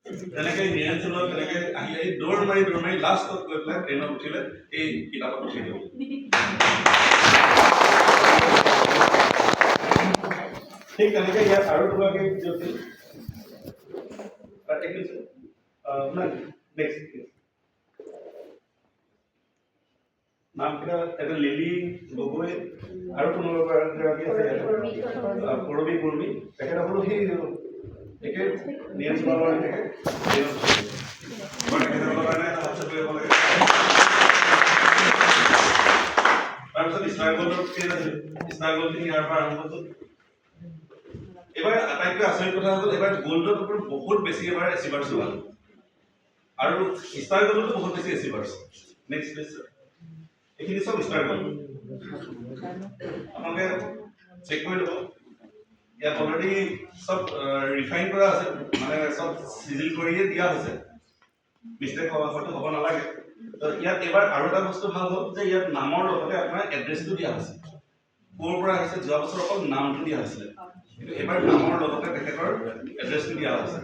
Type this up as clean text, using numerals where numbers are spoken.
তেনেকে নিৰঞ্জনৰ তেনেকে আহি দৌৰ মাৰি লাষ্টত গৈ পেলাই ট্ৰেইনত উঠিলে এই কিতাপত উঠি দিব ঠিক তেনেকে ইয়াত আৰু দুগৰাকী ব্যক্তি নাম কেইটা এটা লিলি গগৈ আৰু কোনোবা এগৰাকী আছে কৰবী কুৰ্মী তেখেতসকলো সেই একে নিৰঞ্জনৰ থাকে তেখেতসকলৰ কাৰণে এটা হোৱাটছএপ কৰিব লাগে তাৰপিছত স্নাগলৰ কেইটা আছে স্নাগলখিনি ইয়াৰ পৰা আৰম্ভ কৰিছোঁ এবাৰ আটাইতকৈ আচৰিত কথা হ'ল এবাৰ গ'ল্ডত বহুত বেছি এবাৰ এচিভাৰ্ছ ওলাল আৰু ষ্টাৰ গ'ল্ডতো বহুত বেছি এচিভাৰ্ছ নেক্সট প্লিজ এইখিনি চব ষ্টাৰ গ'ল্ড আপোনালোকে চেক কৰি ল'ব ইয়াত অলৰেডি চব ৰিফাইন কৰা আছে মানে চব চিজিল কৰিয়ে দিয়া হৈছে মিষ্টেক হয়তো হ'ব নালাগে তো ইয়াত এবাৰ আৰু এটা বস্তু ভাল হ'ল যে ইয়াত নামৰ লগতে আপোনাৰ এড্ৰেছটো দিয়া হৈছে ক'ৰ পৰা আহিছে যোৱা বছৰ অকল নামটো দিয়া হৈছিলে কিন্তু এবাৰ নামৰ লগতে তেখেতৰ এড্ৰেছটো দিয়া হৈছে